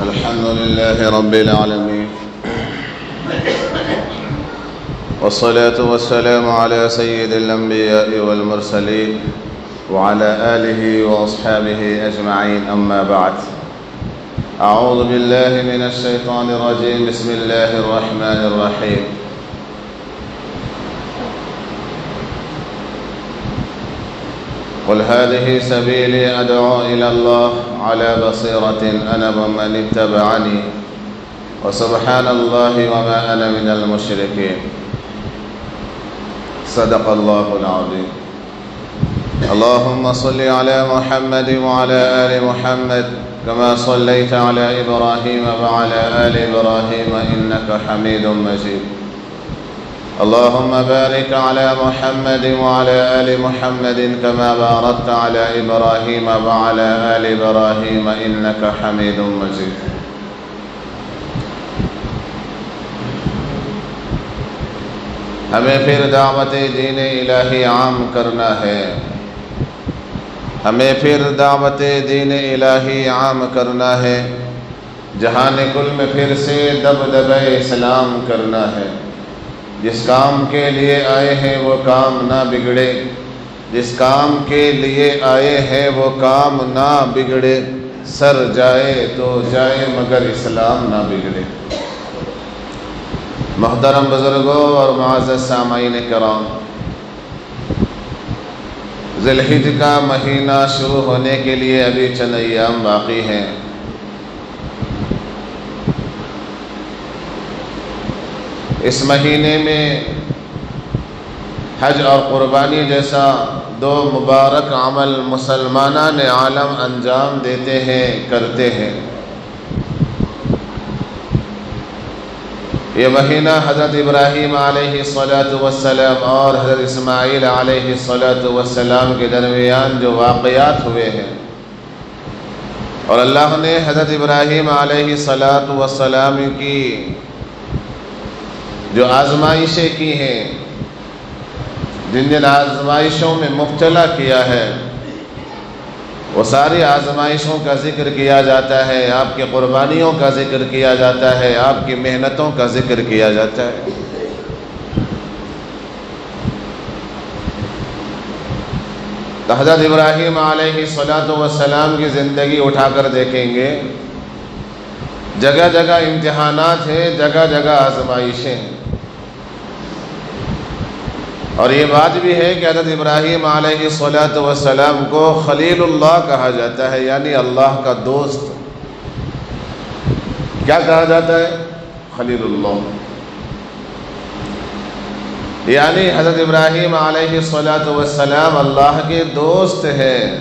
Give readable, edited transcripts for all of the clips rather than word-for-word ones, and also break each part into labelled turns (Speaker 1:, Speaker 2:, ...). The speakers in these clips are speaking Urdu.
Speaker 1: الحمد لله رب العالمين، والصلاة والسلام على سيد الأنبياء والمرسلين وعلى آله وأصحابه أجمعين، أما بعد. أعوذ بالله من الشيطان الرجيم، بسم الله الرحمن الرحيم. قل هذه سبيلي أدعو إلى الله على بصيرة أنا ومن اتبعني وسبحان الله وما أنا من المشركين. صدق الله العظيم. اللهم صل على محمد وعلى آل محمد كما صليت على إبراهيم وعلى آل إبراهيم إنك حميد مجيد. اللهم بارك على محمد وعلى آل محمد كما باركت على إبراهيم وعلى آل إبراهيم إنك حميد مجيد. ہمیں پھر دعوت دین الہی عام کرنا ہے، ہمیں پھر دعوت دین الہی عام کرنا ہے، جہان کل میں پھر سے دبدبہ اسلام کرنا ہے۔ جس کام کے لیے آئے ہیں وہ کام نہ بگڑے، جس کام کے لیے آئے ہیں وہ کام نہ بگڑے، سر جائے تو جائے مگر اسلام نہ بگڑے۔ محترم بزرگوں اور معزز سامعین کرام، ذی الحجہ کا مہینہ شروع ہونے کے لیے ابھی چند ایام باقی ہیں۔ اس مہینے میں حج اور قربانی جیسا دو مبارک عمل مسلمانان عالم انجام دیتے ہیں، کرتے ہیں۔ یہ مہینہ حضرت ابراہیم علیہ السلام اور حضرت اسماعیل علیہ السلام کے درمیان جو واقعات ہوئے ہیں، اور اللہ نے حضرت ابراہیم علیہ السلام کی جو آزمائشیں کی ہیں، جن جن آزمائشوں میں مبتلا کیا ہے، وہ ساری آزمائشوں کا ذکر کیا جاتا ہے، آپ کی قربانیوں کا ذکر کیا جاتا ہے، آپ کی محنتوں کا ذکر کیا جاتا ہے۔ تو حضرت ابراہیم علیہ السلام کی زندگی اٹھا کر دیکھیں گے، جگہ جگہ امتحانات ہیں، جگہ جگہ آزمائشیں ہیں۔ اور یہ بات بھی ہے کہ حضرت ابراہیم علیہ السلام کو خلیل اللہ کہا جاتا ہے، یعنی اللہ کا دوست۔ کیا کہا جاتا ہے؟ خلیل اللہ، یعنی حضرت ابراہیم علیہ السلام اللہ کے دوست ہیں۔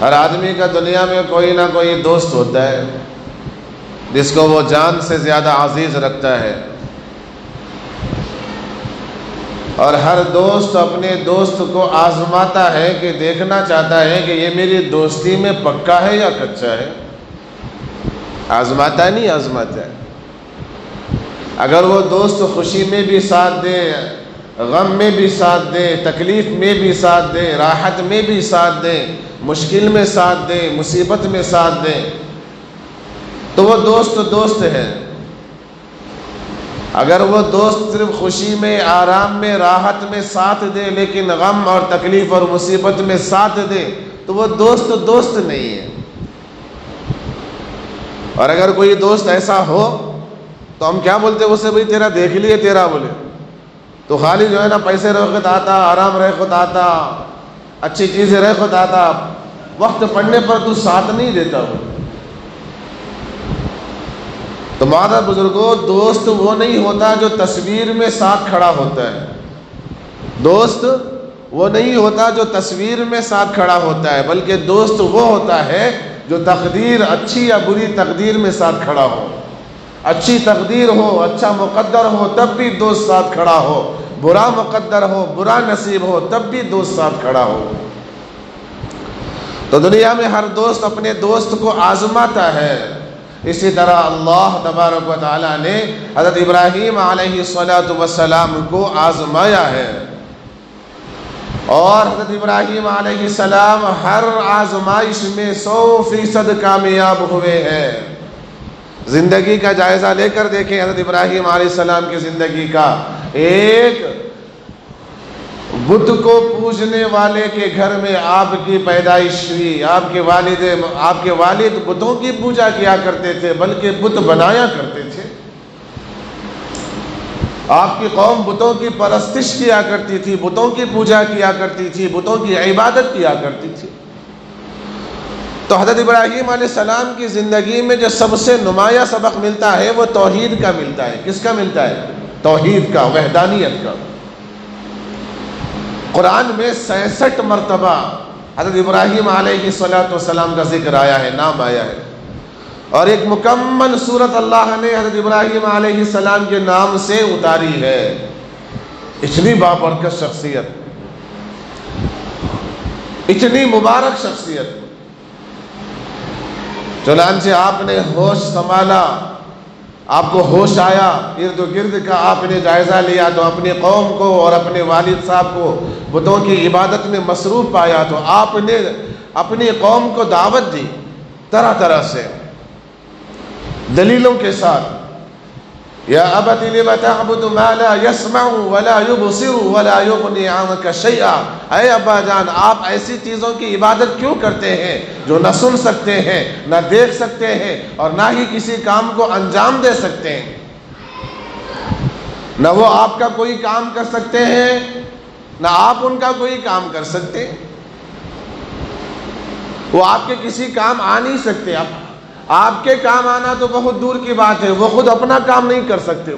Speaker 1: ہر آدمی کا دنیا میں کوئی نہ کوئی دوست ہوتا ہے جس کو وہ جان سے زیادہ عزیز رکھتا ہے، اور ہر دوست اپنے دوست کو آزماتا ہے کہ دیکھنا چاہتا ہے کہ یہ میری دوستی میں پکا ہے یا کچا ہے۔ آزماتا ہے، نہیں آزماتا ہے۔ اگر وہ دوست خوشی میں بھی ساتھ دے، غم میں بھی ساتھ دے، تکلیف میں بھی ساتھ دے، راحت میں بھی ساتھ دے، مشکل میں ساتھ دے، مصیبت میں ساتھ دے، تو وہ دوست ہے۔ اگر وہ دوست صرف خوشی میں، آرام میں، راحت میں ساتھ دے، لیکن غم اور تکلیف اور مصیبت میں ساتھ دے، تو وہ دوست نہیں ہے۔ اور اگر کوئی دوست ایسا ہو تو ہم کیا بولتے اسے؟ بھئی تیرا دیکھ لیے، تیرا بولے تو خالی جو ہے نا پیسے رہ خود آتا، آرام رہ خود آتا، اچھی چیزیں رہ خود آتا، وقت پڑنے پر تو ساتھ نہیں دیتا ہو۔ تو معذر بزرگوں، دوست وہ نہیں ہوتا جو تصویر میں ساتھ کھڑا ہوتا ہے، دوست وہ نہیں ہوتا جو تصویر میں ساتھ کھڑا ہوتا ہے، بلکہ دوست وہ ہوتا ہے جو تقدیر، اچھی یا بری تقدیر میں ساتھ کھڑا ہو۔ اچھی تقدیر ہو، اچھا مقدر ہو تب بھی دوست ساتھ کھڑا ہو، برا مقدر ہو، برا نصیب ہو تب بھی دوست ساتھ کھڑا ہو۔ تو دنیا میں ہر دوست اپنے دوست کو آزماتا ہے۔ اسی طرح اللہ تبارک و تعالیٰ نے حضرت ابراہیم علیہ السلام کو آزمایا ہے۔ اور حضرت ابراہیم علیہ السلام ہر آزمائش میں 100% کامیاب ہوئے ہیں۔ زندگی کا جائزہ لے کر دیکھیں حضرت ابراہیم علیہ السلام کی زندگی کا۔ ایک بت کو پوجنے والے کے گھر میں آپ کی پیدائش ہوئی۔ آپ کے والد بتوں کی پوجا کیا کرتے تھے، بلکہ بت بنایا کرتے تھے۔ آپ کی قوم بتوں کی پرستش کیا کرتی تھی، بتوں کی پوجا کیا کرتی تھی، بتوں کی عبادت کیا کرتی تھی۔ تو حضرت ابراہیم علیہ السلام کی زندگی میں جو سب سے نمایاں سبق ملتا ہے وہ توحید کا ملتا ہے۔ کس کا ملتا ہے؟ توحید کا، وحدانیت کا۔ قرآن میں 66 مرتبہ حضرت ابراہیم علیہ السلام کا ذکر آیا ہے، نام آیا ہے، اور ایک مکمل سورت اللہ نے حضرت ابراہیم علیہ السلام کے نام سے اتاری ہے۔ اتنی بابرکت شخصیت، اتنی مبارک شخصیت۔ چنانچہ آپ نے ہوش سنبھالا، آپ کو ہوش آیا، ارد و گرد کا آپ نے جائزہ لیا تو اپنی قوم کو اور اپنے والد صاحب کو بتوں کی عبادت میں مصروف پایا، تو آپ نے اپنی قوم کو دعوت دی طرح طرح سے، دلیلوں کے ساتھ۔ یا ابت لم تعبد ما لا يسمع ولا يبصر ولا يغني عنك شيئا، اے ابا جان آپ ایسی چیزوں کی عبادت کیوں کرتے ہیں جو نہ سن سکتے ہیں، نہ دیکھ سکتے ہیں، اور نہ ہی کسی کام کو انجام دے سکتے ہیں؟ نہ وہ آپ کا کوئی کام کر سکتے ہیں، نہ آپ ان کا کوئی کام کر سکتے ہیں۔ وہ آپ کے کسی کام آ نہیں سکتے۔ آپ کے کام آنا تو بہت دور کی بات ہے، وہ خود اپنا کام نہیں کر سکتے۔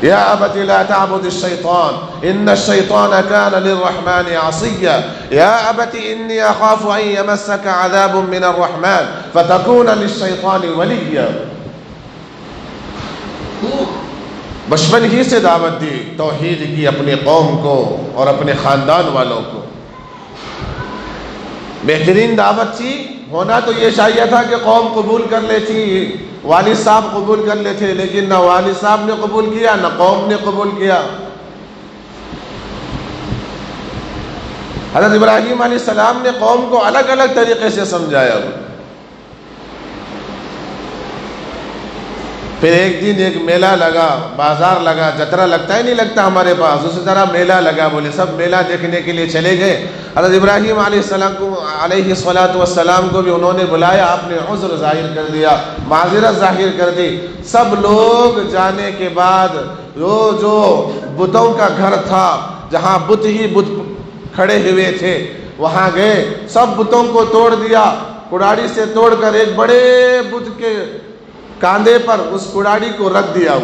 Speaker 1: یا ابت لا تعبد الشیطان ان الشیطان کان للرحمن عصیا، یا ابت انی اخاف ان یمسک عذاب من الرحمن فتکون للشیطان ولیا۔ بچپن ہی سے دعوت دی توحید کی اپنی قوم کو اور اپنے خاندان والوں کو۔ بہترین دعوت تھی، ہونا تو یہ چاہیے تھا کہ قوم قبول کر لیتی، والد صاحب قبول کر لیتے، لیکن نہ والد صاحب نے قبول کیا نہ قوم نے قبول کیا۔ حضرت ابراہیم علیہ السلام نے قوم کو الگ الگ طریقے سے سمجھایا۔ پھر ایک دن ایک میلہ لگا، بازار لگا، جترا لگتا ہے نہیں لگتا ہمارے پاس، اسی طرح میلہ لگا، بولے سب میلہ دیکھنے کے لیے چلے گئے۔ حضرت ابراہیم علیہ السلام کو بھی انہوں نے بلایا، آپ نے عذر ظاہر کر دیا، معذرت ظاہر کر دی۔ سب لوگ جانے کے بعد جو بتوں کا گھر تھا، جہاں بت ہی بت کھڑے ہوئے تھے، وہاں گئے، سب بتوں کو توڑ دیا، کڑاڑی سے توڑ کر ایک بڑے بت کے کاندھے پر اس کڑاڑی کو رکھ دیا۔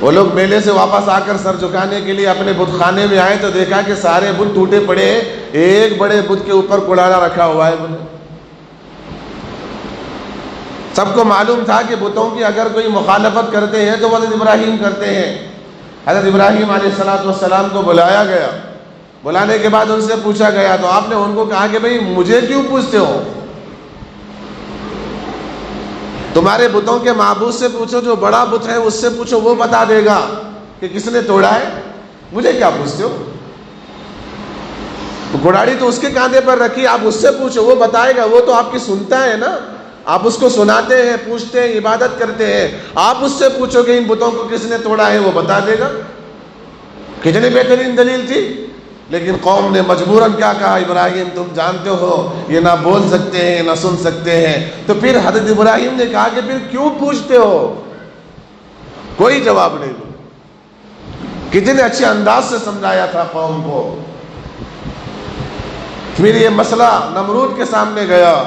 Speaker 1: وہ لوگ میلے سے واپس آ کر سر جھکانے کے لیے اپنے بت خانے میں آئے تو دیکھا کہ سارے بت ٹوٹے پڑے ہیں، ایک بڑے بت کے اوپر کڑاڑا رکھا ہوا ہے۔ سب کو معلوم تھا کہ بتوں کی اگر کوئی مخالفت کرتے ہیں تو وہ حضرت ابراہیم کرتے ہیں۔ حضرت ابراہیم علیہ السلام کو بلایا گیا، بلانے کے بعد ان سے پوچھا گیا تو آپ نے ان کو کہا کہ بھئی مجھے کیوں پوچھتے ہو؟ تمہارے بتوں کے معبود سے پوچھو، جو بڑا بت ہے اس سے پوچھو، وہ بتا دے گا کہ کس نے توڑا ہے، مجھے کیا پوچھتے ہو؟ گھڑاڑی تو اس کے کاندھے پر رکھی، آپ اس سے پوچھو، وہ بتائے گا، وہ تو آپ کی سنتا ہے نا، آپ اس کو سناتے ہیں، پوچھتے ہیں، عبادت کرتے ہیں، آپ اس سے پوچھو کہ ان بتوں کو کس نے توڑا ہے، وہ بتا دے گا۔ کتنی بہترین دلیل تھی، لیکن قوم نے مجبوراً کیا کہا، ابراہیم تم جانتے ہو یہ نہ بول سکتے ہیں نہ سن سکتے ہیں۔ تو پھر حضرت ابراہیم نے کہا کہ پھر کیوں پوچھتے ہو؟ کوئی جواب نہیں دیا۔ کتنے اچھے انداز سے سمجھایا تھا قوم کو۔ پھر یہ مسئلہ نمرود کے سامنے گیا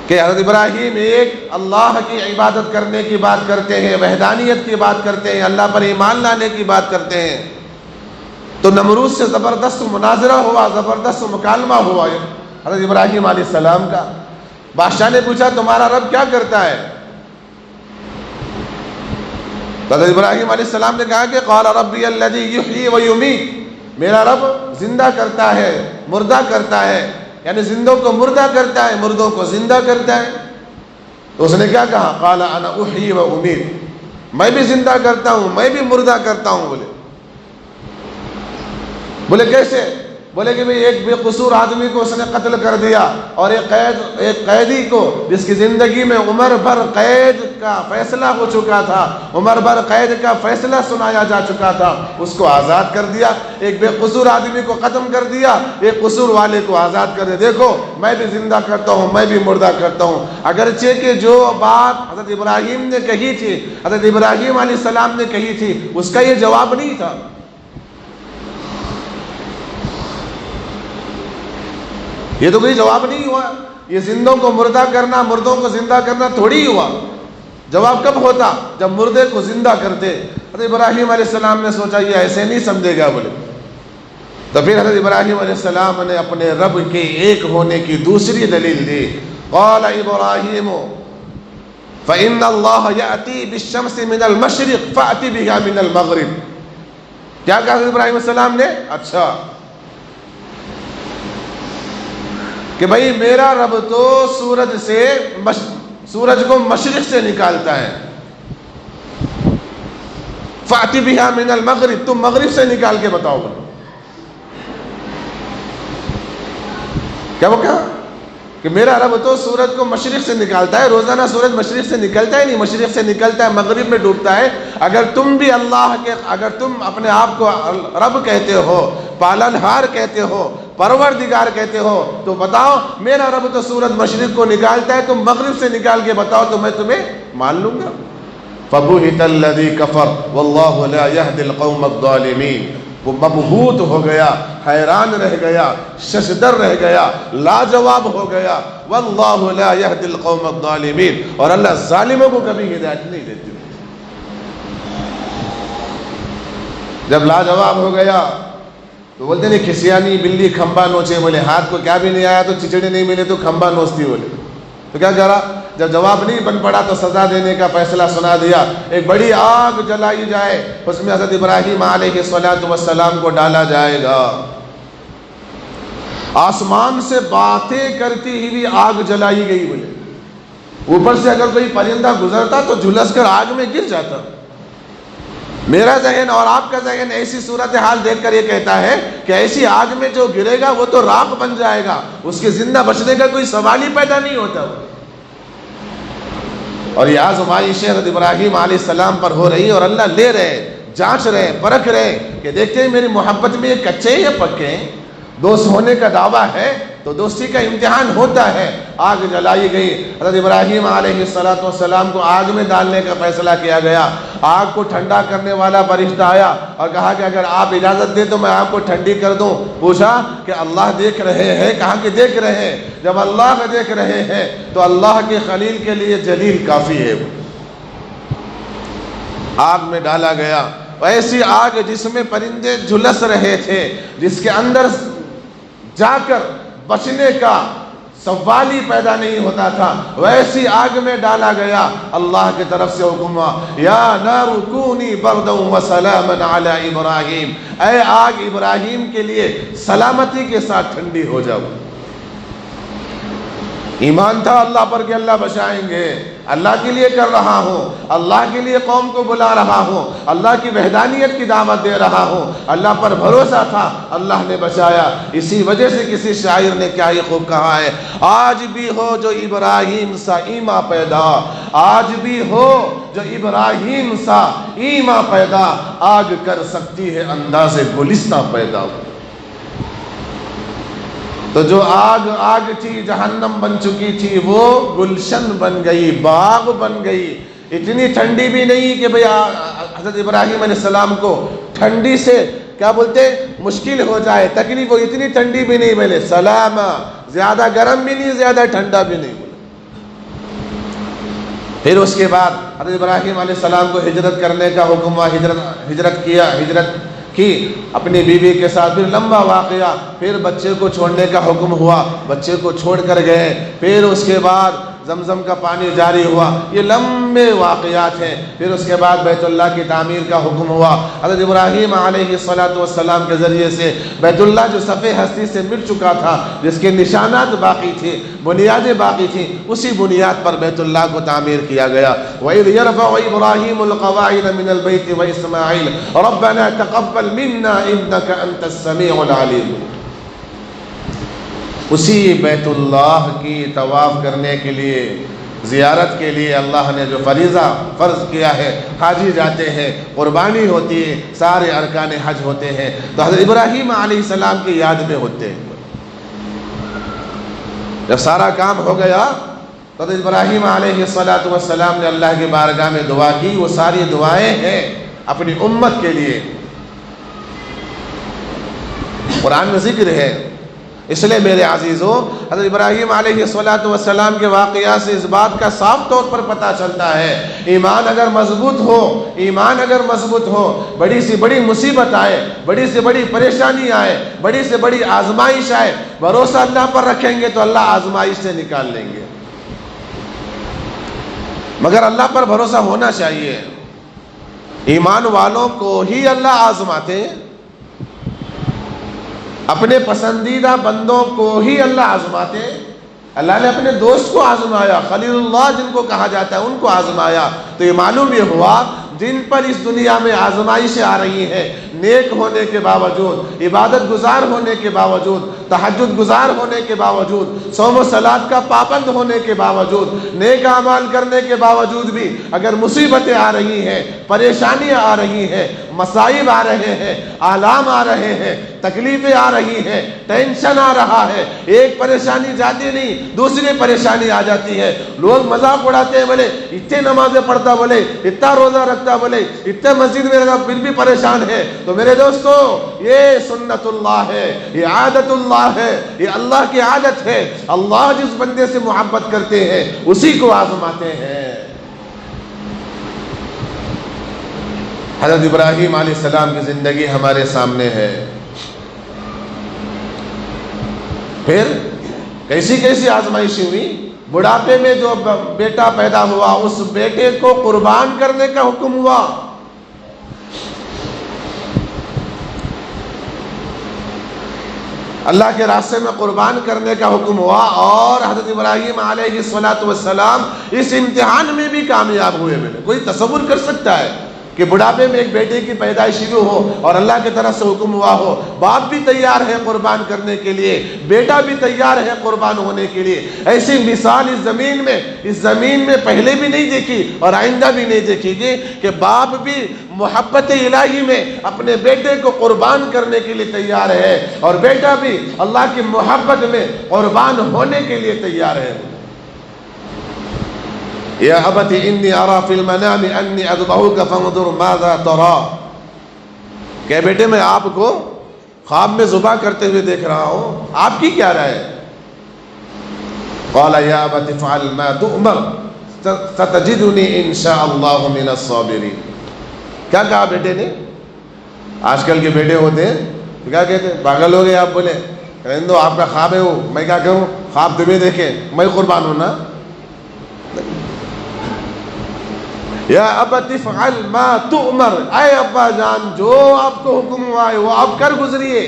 Speaker 1: کہ حضرت ابراہیم ایک اللہ کی عبادت کرنے کی بات کرتے ہیں، وحدانیت کی بات کرتے ہیں، اللہ پر ایمان لانے کی بات کرتے ہیں۔ تو نمرود سے زبردست مناظرہ ہوا، زبردست مکالمہ ہوا حضرت ابراہیم علیہ السلام کا۔ بادشاہ نے پوچھا تمہارا رب کیا کرتا ہے؟ حضرت ابراہیم علیہ السلام نے کہا کہ قال ربی الذی یحیی و یمیت، میرا رب زندہ کرتا ہے مردہ کرتا ہے، یعنی زندوں کو مردہ کرتا ہے، مردوں کو زندہ کرتا ہے۔ تو اس نے کیا کہا؟ قال انا احیی و امیت، میں بھی زندہ کرتا ہوں میں بھی مردہ کرتا ہوں۔ بولے بولے کیسے؟ بولے کہ بھئی ایک بے قصور آدمی کو اس نے قتل کر دیا، اور ایک قیدی کو جس کی زندگی میں عمر بھر قید کا فیصلہ ہو چکا تھا، عمر بھر قید کا فیصلہ سنایا جا چکا تھا، اس کو آزاد کر دیا۔ ایک بے قصور آدمی کو ختم کر دیا، ایک قصور والے کو آزاد کر دیا۔ دیکھو میں بھی زندہ کرتا ہوں، میں بھی مردہ کرتا ہوں۔ اگرچہ کہ جو بات حضرت ابراہیم نے کہی تھی، حضرت ابراہیم علیہ السلام نے کہی تھی، اس کا یہ جواب نہیں تھا۔ یہ تو کوئی جواب نہیں ہوا۔ یہ زندوں کو مردہ کرنا، مردوں کو زندہ کرنا تھوڑی ہوا۔ جواب کب ہوتا؟ جب مردے کو زندہ کرتے۔ حضرت ابراہیم علیہ السلام نے سوچا یہ ایسے نہیں سمجھے گا، بولے تو پھر حضرت ابراہیم علیہ السلام نے اپنے رب کے ایک ہونے کی دوسری دلیل دی۔ قال ابراہیم فإن اللہ یأتی بالشمس من المشرق فأت بها من المغرب۔ کیا کہا حضرت ابراہیم علیہ السلام نے؟ اچھا کہ بھئی میرا رب تو سورج کو مشرق سے نکالتا ہے، فَأْتِ بِهَا مِنَ الْمَغْرِبِ، تم مغرب سے نکال کے بتاؤ گا۔ کیا وہ کہا کہ میرا رب تو سورج کو مشرق سے نکالتا ہے، روزانہ سورج مشرق سے نکلتا ہے نہیں، مشرق سے نکلتا ہے مغرب میں ڈوبتا ہے۔ اگر تم بھی اگر تم اپنے آپ کو رب کہتے ہو، پالنہار کہتے ہو، پروردگار کہتے ہو، تو بتاؤ میرا رب تو سورج مشرق کو نکالتا ہے، تم مغرب سے نکال کے بتاؤ تو میں تمہیں مان لوں گا۔ فَبُهِتَ الَّذِي كَفَرَ وَاللَّهُ لَا يَهْدِي الْقَوْمَ الظَّالِمِينَ۔ وہ مبہوت ہو گیا، حیران رہ گیا، ششدر رہ گیا، لاجواب ہو گیا۔ وَاللَّهُ لَا يَهْدِي الْقَوْمَ الظَّالِمِينَ، اور اللہ ظالموں کو کبھی ہدایت نہیں دیتی۔ جب لاجواب ہو گیا تو بولتے نہیں کھسیانی بلی کھمبا نوچے، بولے ہاتھ کو کیا بھی نہیں آیا تو چچڑے نہیں ملے تو کھمبا نوچتی، بولے تو کیا کرا؟ جب جواب نہیں بن پڑا تو سزا دینے کا فیصلہ سنا دیا۔ ایک بڑی آگ جلائی جائے، اس میں حضرت ابراہیم علیہ السلام کو ڈالا جائے گا۔ آسمان سے باتیں کرتی ہوئی آگ جلائی گئی، بولے اوپر سے اگر کوئی پرندہ گزرتا تو جھلس کر آگ میں گر جاتا۔ میرا ذہن اور آپ کا ذہن ایسی صورتحال دیکھ کر یہ کہتا ہے کہ ایسی آگ میں جو گرے گا وہ تو راکھ بن جائے گا، اس کے زندہ بچنے کا کوئی سوال ہی پیدا نہیں ہوتا۔ اور یہ آزمائش حضرت ابراہیم علیہ السلام پر ہو رہی اور اللہ لے رہے، جانچ رہے، پرکھ رہے کہ دیکھتے ہیں میری محبت میں یہ کچے یا پکے ہیں۔ دوست ہونے کا دعویٰ ہے تو دوستی کا امتحان ہوتا ہے۔ آگ جلائی گئی، حضرت ابراہیم علیہ السلام کو آگ میں ڈالنے کا فیصلہ کیا گیا۔ آگ کو ٹھنڈا کرنے والا فرشتہ آیا اور کہا کہ اگر آپ اجازت دیں تو میں آگ کو ٹھنڈی کر دوں۔ پوچھا کہ اللہ دیکھ رہے ہیں؟ کہا کہ دیکھ رہے ہیں۔ جب اللہ دیکھ رہے ہیں تو اللہ کے خلیل کے لیے جلیل کافی ہے۔ آگ میں ڈالا گیا، ایسی آگ جس میں پرندے جھلس رہے تھے، جس کے اندر جا کر بچنے کا سوال ہی پیدا نہیں ہوتا تھا، ویسی آگ میں ڈالا گیا۔ اللہ کی طرف سے حکم ہوا یا نار کونی بردا وسلاما علی ابراہیم، اے آگ ابراہیم کے لیے سلامتی کے ساتھ ٹھنڈی ہو جاؤ۔ ایمان تھا اللہ پر کہ اللہ بچائیں گے، اللہ کے لیے کر رہا ہوں، اللہ کے لیے قوم کو بلا رہا ہوں، اللہ کی وحدانیت کی دعوت دے رہا ہوں، اللہ پر بھروسہ تھا، اللہ نے بچایا۔ اسی وجہ سے کسی شاعر نے کیا ہی خوب کہا ہے، آج بھی ہو جو ابراہیم سا ایما پیدا، آج بھی ہو جو ابراہیم سا ایما پیدا، آگ کر سکتی ہے انداز گلستہ پیدا۔ تو جو آگ تھی جہنم بن چکی تھی، وہ گلشن بن گئی، باغ بن گئی۔ اتنی ٹھنڈی بھی نہیں کہ بھئی حضرت ابراہیم علیہ السلام کو ٹھنڈی سے کیا بولتے مشکل ہو جائے، تکلیف ہو، اتنی ٹھنڈی بھی نہیں، بولے سلامہ، زیادہ گرم بھی نہیں، زیادہ ٹھنڈا بھی نہیں۔ پھر اس کے بعد حضرت ابراہیم علیہ السلام کو ہجرت کرنے کا حکم ہوا، ہجرت کی اپنی بیوی کے ساتھ۔ پھر لمبا واقعہ، پھر بچے کو چھوڑنے کا حکم ہوا، بچے کو چھوڑ کر گئے۔ پھر اس کے بعد زمزم کا پانی جاری ہوا، یہ لمبے واقعات ہیں۔ پھر اس کے بعد بیت اللہ کی تعمیر کا حکم ہوا۔ حضرت ابراہیم علیہ السلام کے ذریعے سے بیت اللہ جو صفحِ ہستی سے مٹ چکا تھا، جس کے نشانات باقی تھے، بنیادیں باقی تھیں، اسی بنیاد پر بیت اللہ کو تعمیر کیا گیا۔ وَإِذْ يَرْفَعُ إِبْرَاهِيمُ الْقَوَاعِدَ مِنَ الْبَيْتِ وَإِسْمَاعِيلُ رَبَّنَا تَقَبَّلْ مِنَّا إِنَّكَ أَنْتَ السَّمِيعُ الْعَلِيمُ۔ اسی بیت اللہ کی طواف کرنے کے لیے، زیارت کے لیے اللہ نے جو فریضہ فرض کیا ہے، حاجی جاتے ہیں، قربانی ہوتی ہے، سارے ارکان حج ہوتے ہیں، تو حضرت ابراہیم علیہ السلام کی یاد میں ہوتے ہیں۔ جب سارا کام ہو گیا تو حضرت ابراہیم علیہ السلام نے اللہ کی بارگاہ میں دعا کی۔ وہ ساری دعائیں ہیں اپنی امت کے لیے، قرآن میں ذکر ہے۔ اس لیے میرے عزیزوں، حضرت ابراہیم علیہ السلام کے واقعات سے اس بات کا صاف طور پر پتہ چلتا ہے، ایمان اگر مضبوط ہو، بڑی سے بڑی مصیبت آئے، بڑی سے بڑی پریشانی آئے، بڑی سے بڑی آزمائش آئے، بھروسہ اللہ پر رکھیں گے تو اللہ آزمائش سے نکال لیں گے۔ مگر اللہ پر بھروسہ ہونا چاہیے۔ ایمان والوں کو ہی اللہ آزماتے ہیں، اپنے پسندیدہ بندوں کو ہی اللہ آزماتے ہیں۔ اللہ نے اپنے دوست کو آزمایا، خلیل اللہ جن کو کہا جاتا ہے، ان کو آزمایا، تو یہ معلوم یہ ہوا جن پر اس دنیا میں آزمائشیں آ رہی ہیں، نیک ہونے کے باوجود، عبادت گزار ہونے کے باوجود، تہجد گزار ہونے کے باوجود، صوم و صلات کا پابند ہونے کے باوجود، نیک اعمال کرنے کے باوجود بھی اگر مصیبتیں آ رہی ہیں، پریشانیاں آ رہی ہیں، مصائب آ رہے ہیں، آلام آ رہے ہیں، تکلیفیں آ رہی ہیں، ٹینشن آ رہا ہے، ایک پریشانی جاتی نہیں دوسری پریشانی آ جاتی ہے۔ لوگ مذاق اڑاتے ہیں، بولے اتنے نمازیں پڑھتا، بولے اتنا روزہ رکھتا، بولے اتنے مسجد میں رہتا، پھر بھی پریشان ہے۔ تو میرے دوستو، یہ سنت اللہ ہے، یہ عادت اللہ ہے، یہ اللہ کی عادت ہے۔ اللہ جس بندے سے محبت کرتے ہیں اسی کو آزماتے ہیں۔ حضرت ابراہیم علیہ السلام کی زندگی ہمارے سامنے ہے۔ پھر کیسی کیسی آزمائشیں ہوئی۔ بڑھاپے میں جو بیٹا پیدا ہوا، اس بیٹے کو قربان کرنے کا حکم ہوا۔ اللہ کے راستے میں قربان کرنے کا حکم ہوا، اور حضرت ابراہیم علیہ السلام اس امتحان میں بھی کامیاب ہوئے۔ میں نے کوئی تصور کر سکتا ہے کہ بڑھاپے میں ایک بیٹے کی پیدائش شروع ہو اور اللہ کی طرف سے حکم ہوا ہو، باپ بھی تیار ہے قربان کرنے کے لیے، بیٹا بھی تیار ہے قربان ہونے کے لیے۔ ایسی مثال اس زمین میں پہلے بھی نہیں دیکھی اور آئندہ بھی نہیں دیکھی گی کہ باپ بھی محبت الہی میں اپنے بیٹے کو قربان کرنے کے لیے تیار ہے، اور بیٹا بھی اللہ کی محبت میں قربان ہونے کے لیے تیار ہے۔ یا ابت انی ارا فی المنام انی اذبحک فانظر ماذا ترى، کہ بیٹے میں آپ کو خواب میں ذبح کرتے ہوئے دیکھ رہا ہوں، آپ کی کیا رائے؟ قال یا ابت افعل ما تؤمر ستجدنی ان شاء اللہ من الصابرین۔ کیا کہا بیٹے نے؟ آج کل کے بیٹے ہوتے ہیں کیا کہتے ہیں؟ پاگل ہو گئے آپ، بولے رہنے دو، آپ کا خواب ہے وہ، میں کیا کروں؟ خواب تمہیں دیکھے میں قربان ہوں نا۔ یا ابت افعل ما تؤمر، اے ابا جان جو آپ کو حکم ہوا ہے وہ آپ کر گزریے۔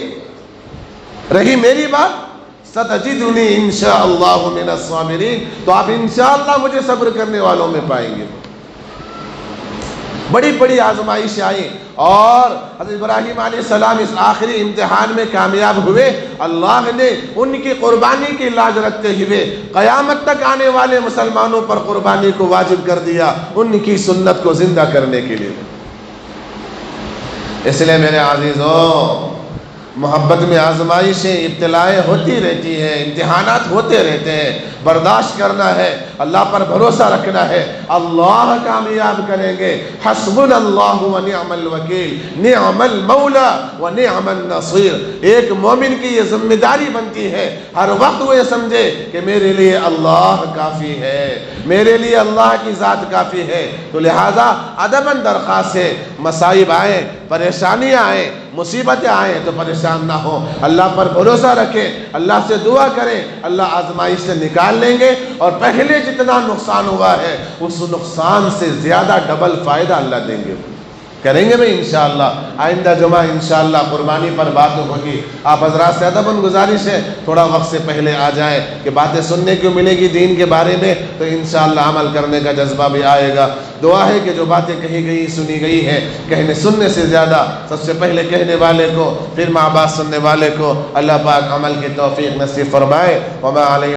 Speaker 1: رہی میری بات، ستجدنی انشاءاللہ من الصابرین، تو آپ انشاءاللہ مجھے صبر کرنے والوں میں پائیں گے۔ بڑی بڑی آزمائش آئیں، اور حضرت ابراہیم علیہ السلام اس آخری امتحان میں کامیاب ہوئے۔ اللہ نے ان کی قربانی کی لاج رکھتے ہوئے قیامت تک آنے والے مسلمانوں پر قربانی کو واجب کر دیا، ان کی سنت کو زندہ کرنے کے لیے۔ اس لیے میرے عزیزوں، محبت میں آزمائشیں، ابتلائیں ہوتی رہتی ہیں، امتحانات ہوتے رہتے ہیں، برداشت کرنا ہے، اللہ پر بھروسہ رکھنا ہے، اللہ کامیاب کریں گے۔ حسبنا اللہ و نعم الوکیل، نعم المولا و نعم النصیر۔ ایک مومن کی یہ ذمہ داری بنتی ہے ہر وقت وہ یہ سمجھے کہ میرے لیے اللہ کافی ہے، میرے لیے اللہ کی ذات کافی ہے۔ تو لہٰذا ادباً درخواست ہے، مصائب آئیں، پریشانیاں آئیں، مصیبتیں آئیں تو پریشان نہ ہو، اللہ پر بھروسہ رکھیں، اللہ سے دعا کریں، اللہ آزمائش سے نکال لیں گے، اور پہلے جتنا نقصان ہوا ہے اس نقصان سے زیادہ ڈبل فائدہ اللہ دیں گے۔ کریں گے بھائی انشاءاللہ۔ آئندہ جمعہ انشاءاللہ قربانی پر بات ہوگی۔ آپ حضرات سے ادب گزارش ہے تھوڑا وقت سے پہلے آ جائیں کہ باتیں سننے کو ملے گی دین کے بارے میں، تو انشاءاللہ عمل کرنے کا جذبہ بھی آئے گا۔ دعا ہے کہ جو باتیں کہی گئی سنی گئی ہیں، کہنے سننے سے زیادہ سب سے پہلے کہنے والے کو، پھر ماں باپ سننے والے کو اللہ پاک عمل کی توفیق نصیب فرمائے۔ وما علیہ